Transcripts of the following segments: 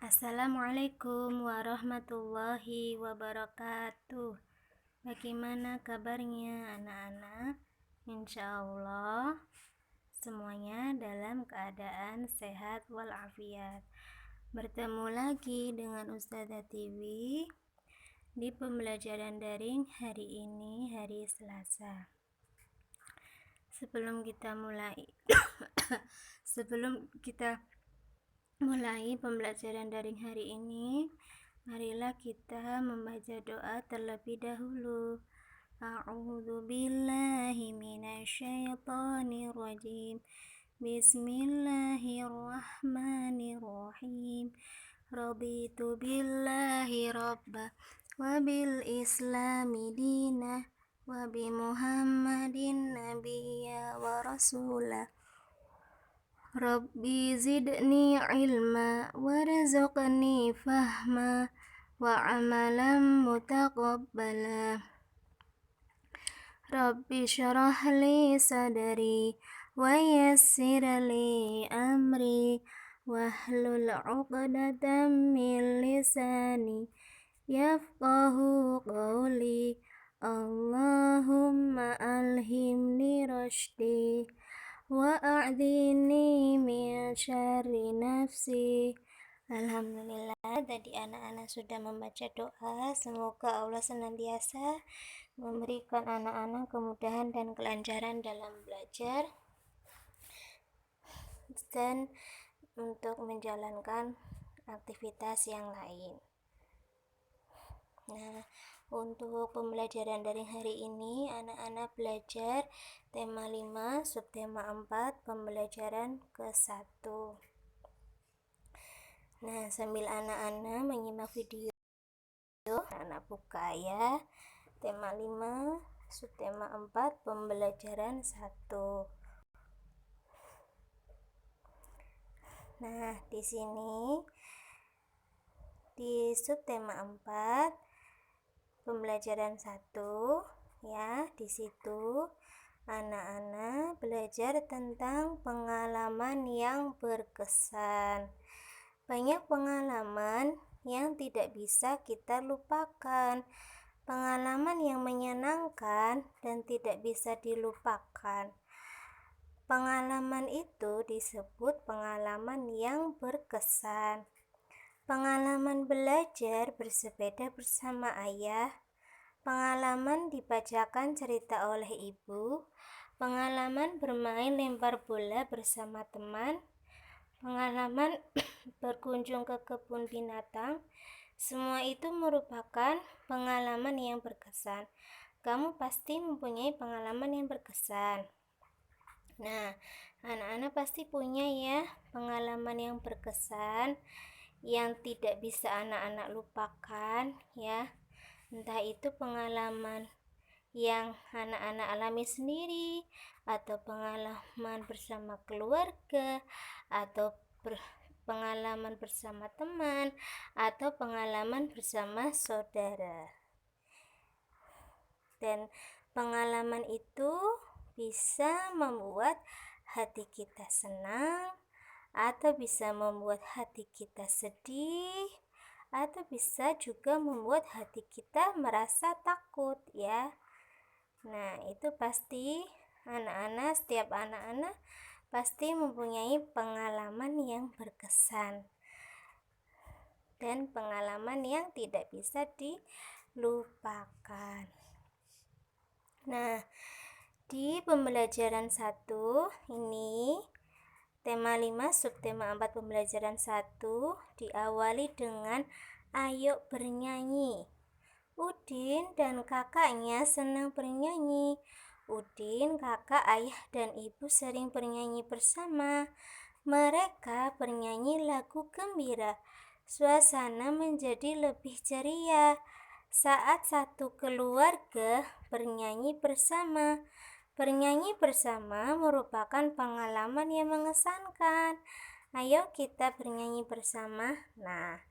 Assalamualaikum warahmatullahi wabarakatuh. Bagaimana kabarnya anak-anak? Insya Allah semuanya dalam keadaan sehat walafiat. Bertemu lagi dengan Ustazah Tiwi di pembelajaran daring hari ini, hari Selasa. Sebelum kita mulai pembelajaran daring hari ini, marilah kita membaca doa terlebih dahulu. A'udzu billahi minasyaitonir rajim. Bismillahirrahmanirrahim. Raditu billahi rabba wa bil islami dina wa bi Muhammadin nabiyya wa rasulah. Rabbi zidni ilma warzuqni fahma wa amalan mutaqabbala. Rabbi syarah li sadri wa yassir li amri wahlul 'uqdatam min lisani yafqahu qawli. Allahumma alhimni rasydi wa a'dini min syarri nafsi. Alhamdulillah, tadi anak-anak sudah membaca doa. Semoga Allah senantiasa memberikan anak-anak kemudahan dan kelancaran dalam belajar dan untuk menjalankan aktivitas yang lain. Nah, untuk pembelajaran dari hari ini, anak-anak belajar tema 5, subtema 4, pembelajaran ke-1. Nah, sambil anak-anak menyimak video, anak buka ya. Tema 5, subtema 4, pembelajaran 1. Nah, di sini di subtema 4 pembelajaran 1 ya, di situ anak-anak belajar tentang pengalaman yang berkesan. Banyak pengalaman yang tidak bisa kita lupakan, pengalaman yang menyenangkan dan tidak bisa dilupakan. Pengalaman itu disebut pengalaman yang berkesan. Pengalaman belajar bersepeda bersama ayah, pengalaman dibacakan cerita oleh ibu, pengalaman bermain lempar bola bersama teman, pengalaman berkunjung ke kebun binatang. Semua itu merupakan pengalaman yang berkesan. Kamu pasti mempunyai pengalaman yang berkesan. Nah, anak-anak pasti punya ya pengalaman yang berkesan yang tidak bisa anak-anak lupakan ya. Entah itu pengalaman yang anak-anak alami sendiri, atau pengalaman bersama keluarga, atau pengalaman bersama teman, atau pengalaman bersama saudara. Dan pengalaman itu bisa membuat hati kita senang, atau bisa membuat hati kita sedih, atau bisa juga membuat hati kita merasa takut ya. Nah, itu pasti setiap anak-anak pasti mempunyai pengalaman yang berkesan dan pengalaman yang tidak bisa dilupakan. Nah, di pembelajaran 1 ini tema 5 subtema 4 pembelajaran 1 diawali dengan ayo bernyanyi. Udin dan kakaknya senang bernyanyi. Udin, kakak, ayah, dan ibu sering bernyanyi bersama. Mereka bernyanyi lagu gembira. Suasana menjadi lebih ceria saat satu keluarga bernyanyi bersama. Bernyanyi bersama merupakan pengalaman yang mengesankan. Ayo kita bernyanyi bersama. Nah,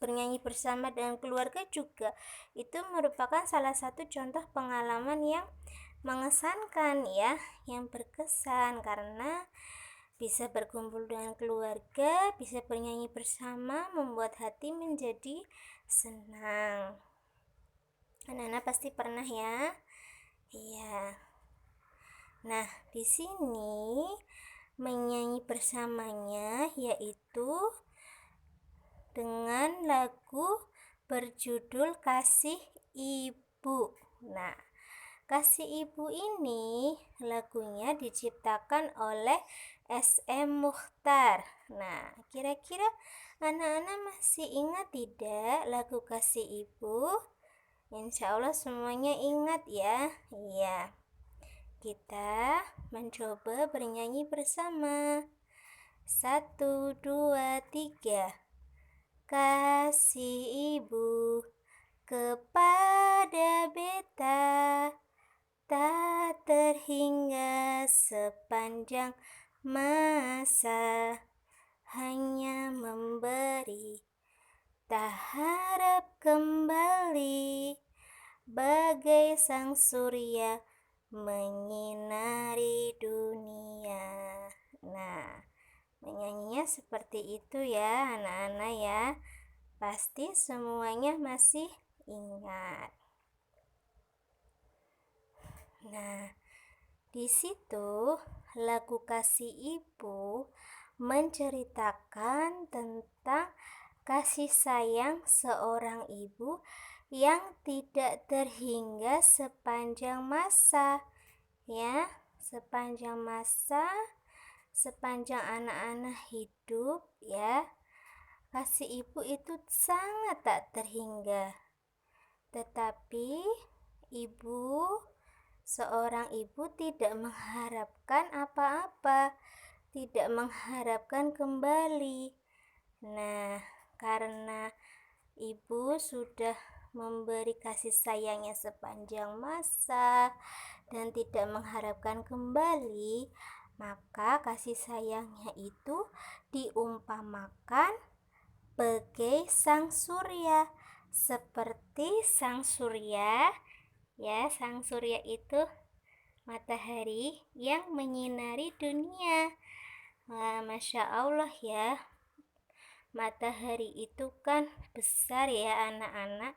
bernyanyi bersama dengan keluarga juga itu merupakan salah satu contoh pengalaman yang mengesankan ya, yang berkesan, karena bisa berkumpul dengan keluarga, bisa bernyanyi bersama, membuat hati menjadi senang. Anak-anak pasti pernah ya? Iya. Nah, di sini menyanyi bersamanya yaitu dengan lagu berjudul Kasih Ibu. Nah, Kasih Ibu ini lagunya diciptakan oleh S.M. Muchtar. Nah, kira-kira anak-anak masih ingat tidak lagu Kasih Ibu? Insya Allah semuanya ingat ya. Iya. Kita mencoba bernyanyi bersama. 1, 2, 3. Kasih Ibu kepada beta tak terhingga sepanjang masa, hanya memberi, tak harap kembali, bagai sang surya menyinari dunia. Nah, menyanyinya seperti itu ya anak-anak ya. Pasti semuanya masih ingat. Nah, di situ lagu Kasih Ibu menceritakan tentang kasih sayang seorang ibu yang tidak terhingga sepanjang masa, ya, sepanjang masa, sepanjang anak-anak hidup, ya. Kasih ibu itu sangat tak terhingga. Tetapi seorang ibu tidak mengharapkan apa-apa, tidak mengharapkan kembali. Nah, karena ibu sudah memberi kasih sayangnya sepanjang masa dan tidak mengharapkan kembali, maka kasih sayangnya itu diumpamakan bagai sang surya, seperti sang surya ya. Sang surya itu matahari yang menyinari dunia. Wah, Masya Allah ya, matahari itu kan besar ya anak-anak,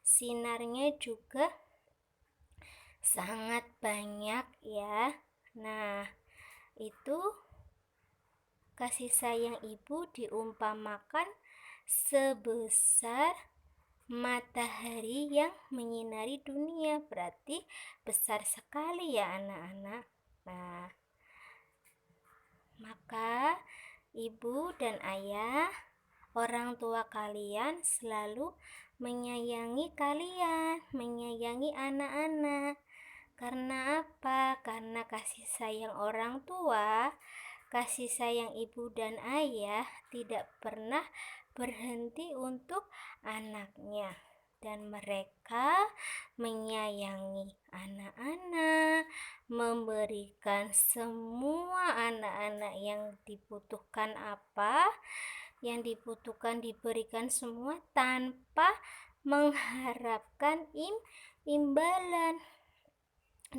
sinarnya juga sangat banyak ya. Nah, itu kasih sayang ibu diumpamakan sebesar matahari yang menyinari dunia, berarti besar sekali ya anak-anak. Nah, maka ibu dan ayah, orang tua kalian selalu menyayangi kalian, menyayangi anak-anak. Karena apa? Karena kasih sayang orang tua, kasih sayang ibu dan ayah tidak pernah berhenti untuk anaknya, dan mereka menyayangi anak-anak, memberikan semua anak-anak yang dibutuhkan diberikan semua tanpa mengharapkan imbalan.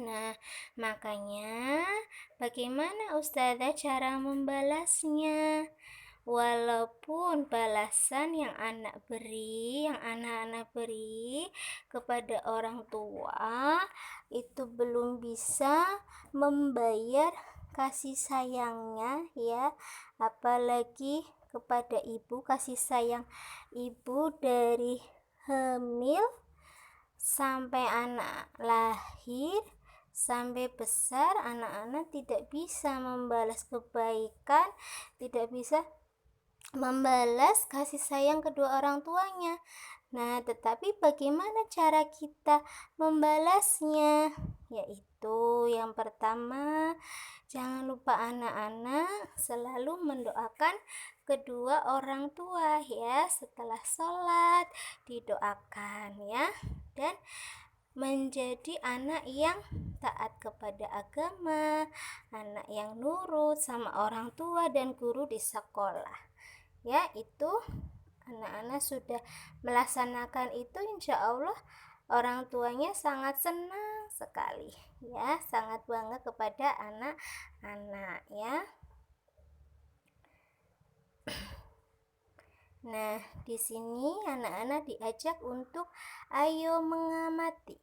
Nah, makanya bagaimana Ustazah cara membalasnya? Walaupun balasan yang anak-anak beri kepada orang tua itu belum bisa membayar kasih sayangnya ya, apalagi kepada ibu, kasih sayang ibu dari hamil sampai anak lahir sampai besar, anak-anak tidak bisa membalas kebaikan, tidak bisa membalas kasih sayang kedua orang tuanya. Nah, tetapi bagaimana cara kita membalasnya? Yaitu yang pertama, jangan lupa anak-anak selalu mendoakan kedua orang tua ya. Setelah sholat didoakan ya, dan menjadi anak yang taat kepada agama, anak yang nurut sama orang tua dan guru di sekolah. Ya, itu anak-anak sudah melaksanakan itu, insya Allah orang tuanya sangat senang sekali ya, sangat bangga kepada anak-anak ya. Nah, di sini anak-anak diajak untuk ayo mengamati.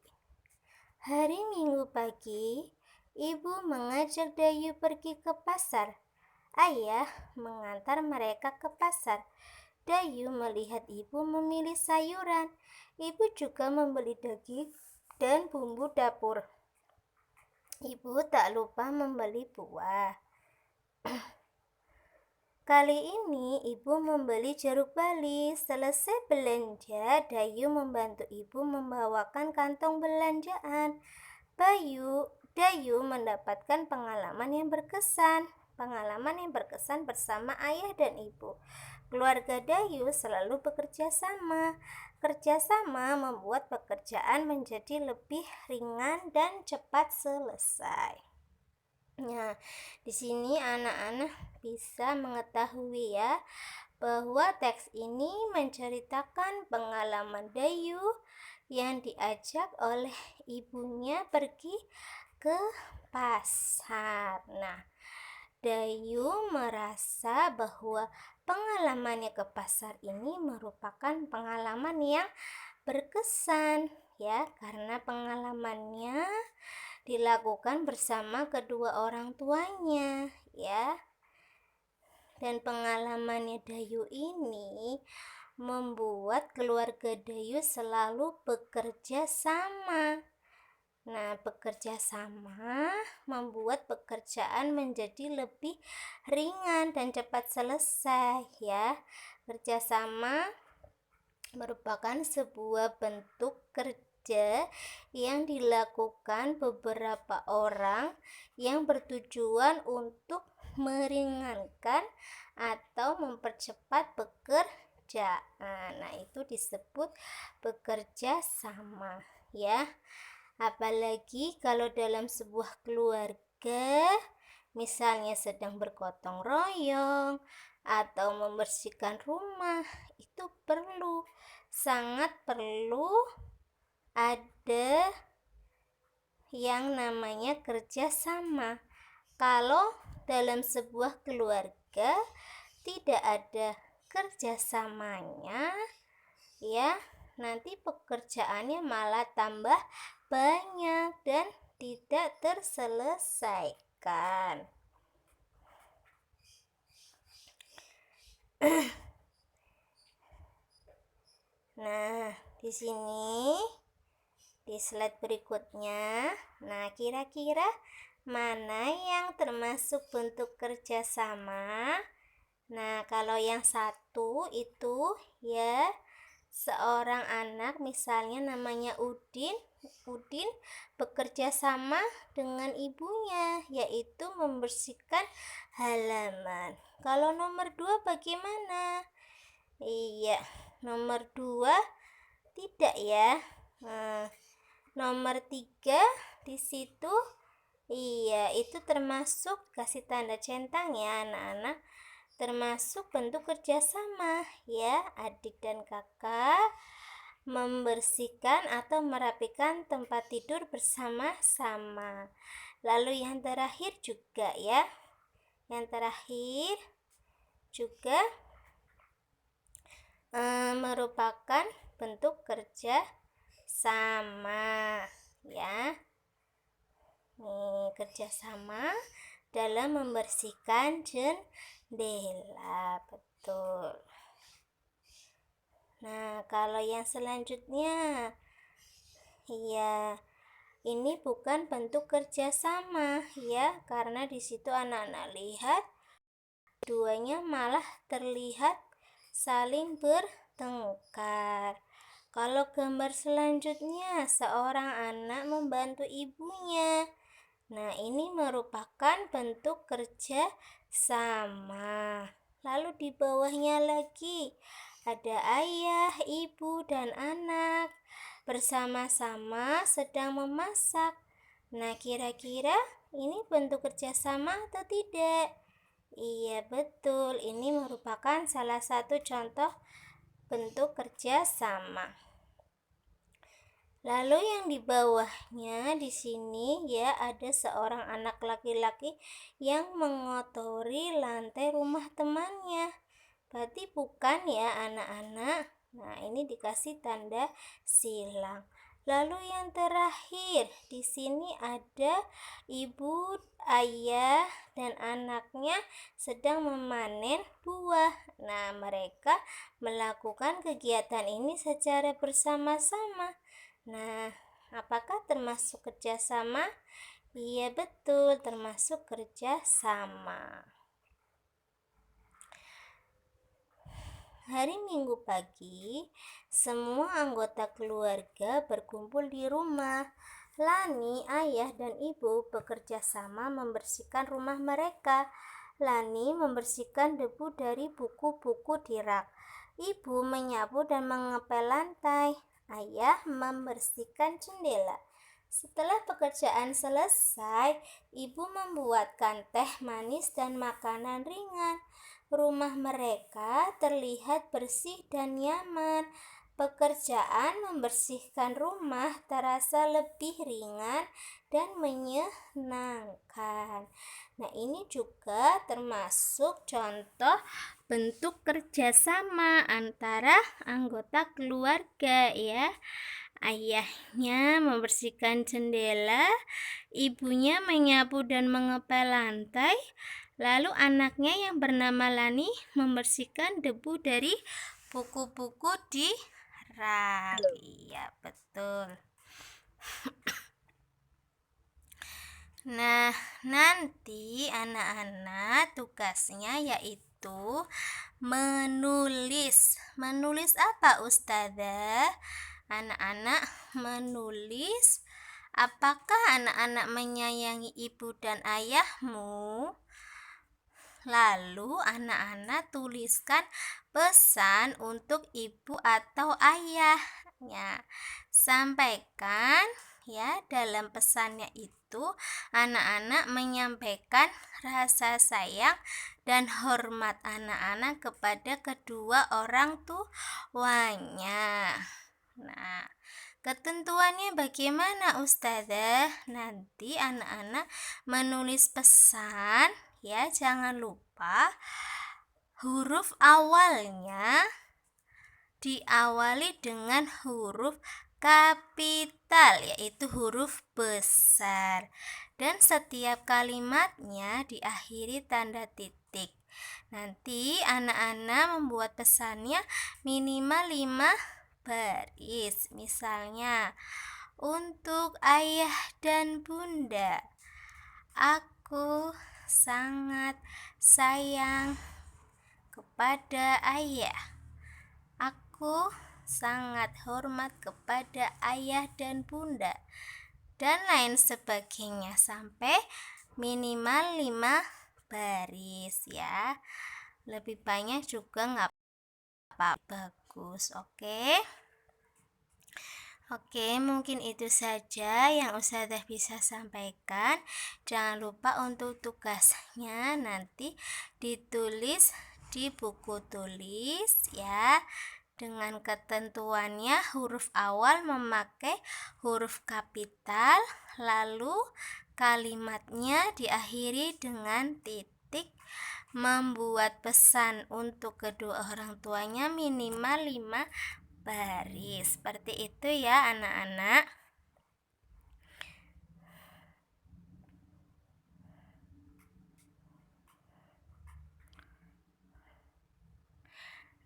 Hari Minggu pagi, ibu mengajak Dayu pergi ke pasar. Ayah mengantar mereka ke pasar. Dayu melihat ibu memilih sayuran. Ibu juga membeli daging dan bumbu dapur. Ibu tak lupa membeli buah. Kali ini ibu membeli jeruk bali. Selesai belanja, Dayu membantu ibu membawakan kantong belanjaan. Dayu mendapatkan pengalaman yang berkesan bersama ayah dan ibu. Keluarga Dayu selalu bekerja sama. Kerja sama membuat pekerjaan menjadi lebih ringan dan cepat selesai. Nah, di sini anak-anak bisa mengetahui ya bahwa teks ini menceritakan pengalaman Dayu yang diajak oleh ibunya pergi ke pasar. Nah, Dayu merasa bahwa pengalamannya ke pasar ini merupakan pengalaman yang berkesan ya, karena pengalamannya dilakukan bersama kedua orang tuanya ya. Dan pengalamannya Dayu ini membuat keluarga Dayu selalu bekerja sama. Nah, bekerja sama membuat pekerjaan menjadi lebih ringan dan cepat selesai ya. Kerjasama merupakan sebuah bentuk kerja yang dilakukan beberapa orang yang bertujuan untuk meringankan atau mempercepat pekerjaan. Nah, itu disebut bekerja sama ya. Apalagi kalau dalam sebuah keluarga misalnya sedang bergotong royong atau membersihkan rumah, itu sangat perlu ada yang namanya kerjasama. Kalau dalam sebuah keluarga tidak ada kerjasamanya ya, nanti pekerjaannya malah tambah banyak dan tidak terselesaikan. Nah, di sini di slide berikutnya, nah kira-kira mana yang termasuk bentuk kerjasama? Nah, kalau yang satu itu ya, seorang anak misalnya namanya Udin bekerja sama dengan ibunya, yaitu membersihkan halaman. Kalau nomor 2 bagaimana? Iya, nomor 2 tidak ya. Nomor 3 di situ iya, itu termasuk, kasih tanda centang ya anak-anak, termasuk bentuk kerjasama ya, adik dan kakak membersihkan atau merapikan tempat tidur bersama-sama. Lalu yang terakhir juga ya, yang terakhir juga merupakan bentuk kerja sama ya. Nih, kerjasama dalam membersihkan jendela, betul. Nah, kalau yang selanjutnya, ya, ini bukan bentuk kerjasama ya, karena di situ anak-anak lihat duanya malah terlihat saling bertengkar. Kalau gambar selanjutnya, seorang anak membantu ibunya. Nah, ini merupakan bentuk kerja sama. Lalu di bawahnya lagi ada ayah, ibu, dan anak bersama-sama sedang memasak. Nah, kira-kira ini bentuk kerjasama atau tidak? Iya, betul. Ini merupakan salah satu contoh bentuk kerjasama. Lalu yang di bawahnya di sini ya, ada seorang anak laki-laki yang mengotori lantai rumah temannya. Berarti bukan ya anak-anak. Nah, ini dikasih tanda silang. Lalu yang terakhir, di sini ada ibu, ayah, dan anaknya sedang memanen buah. Nah, mereka melakukan kegiatan ini secara bersama-sama. Nah, apakah termasuk kerjasama? Iya betul, termasuk kerjasama. Hari Minggu pagi, semua anggota keluarga berkumpul di rumah. Lani, ayah, dan ibu bekerja sama membersihkan rumah mereka. Lani membersihkan debu dari buku-buku di rak. Ibu menyapu dan mengepel lantai. Ayah membersihkan jendela. Setelah pekerjaan selesai, ibu membuatkan teh manis dan makanan ringan. Rumah mereka terlihat bersih dan nyaman. Pekerjaan membersihkan rumah terasa lebih ringan dan menyenangkan. Nah, ini juga termasuk contoh bentuk kerjasama antara anggota keluarga ya. Ayahnya membersihkan jendela, ibunya menyapu dan mengepel lantai, lalu anaknya yang bernama Lani membersihkan debu dari buku-buku di rak. Iya, betul. Nah, nanti anak-anak tugasnya yaitu menulis. Menulis apa, Ustazah? Anak-anak menulis, apakah anak-anak menyayangi ibu dan ayahmu? Lalu anak-anak tuliskan pesan untuk ibu atau ayahnya. Sampaikan ya, dalam pesannya itu anak-anak menyampaikan rasa sayang dan hormat anak-anak kepada kedua orang tuanya. Nah, ketentuannya bagaimana, Ustazah? Nanti anak-anak menulis pesan ya, jangan lupa huruf awalnya diawali dengan huruf kapital, yaitu huruf besar, dan setiap kalimatnya diakhiri tanda titik. Nanti anak-anak membuat pesannya minimal 5 baris. Misalnya, untuk ayah dan bunda, aku sangat sayang kepada ayah. Aku sangat hormat kepada ayah dan bunda, dan lain sebagainya, sampai minimal 5 baris ya. Lebih banyak juga nggak apa-apa, bagus. Oke, mungkin itu saja yang Ustazah bisa sampaikan. Jangan lupa untuk tugasnya nanti ditulis di buku tulis ya. Dengan ketentuannya huruf awal memakai huruf kapital, lalu kalimatnya diakhiri dengan titik. Membuat pesan untuk kedua orang tuanya minimal 5 baris. Seperti itu ya anak-anak.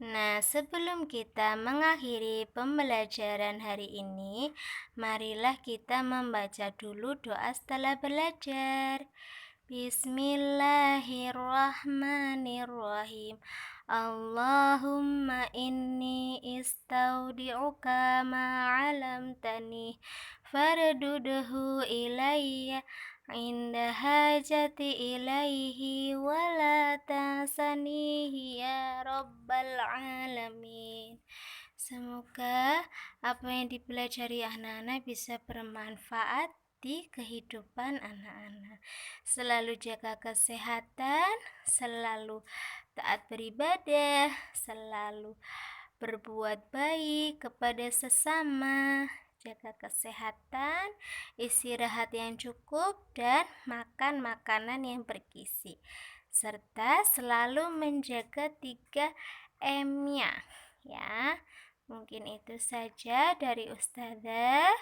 Nah, sebelum kita mengakhiri pembelajaran hari ini, marilah kita membaca dulu doa setelah belajar. Bismillahirrahmanirrahim. Allahumma inni istaudi'uka ma'alamtani farduduhu ilayya inda hajati ilaihi wala tasanihi ya rabbal alamin. Semoga apa yang dipelajari anak-anak bisa bermanfaat di kehidupan anak-anak. Selalu jaga kesehatan, selalu taat beribadah, selalu berbuat baik kepada sesama, jaga kesehatan, istirahat yang cukup, dan makan makanan yang bergizi, serta selalu menjaga 3 M-nya ya. Mungkin itu saja dari Ustazah.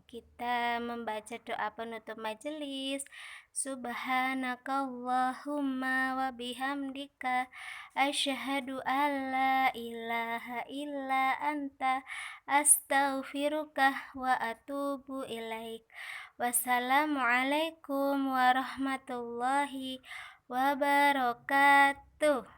Kita membaca doa penutup majelis. Subhanakallahumma wa bihamdika asyhadu alla ilaha illa anta astaghfiruka wa atubu ilaik. Wassalamualaikum warahmatullahi wabarakatuh.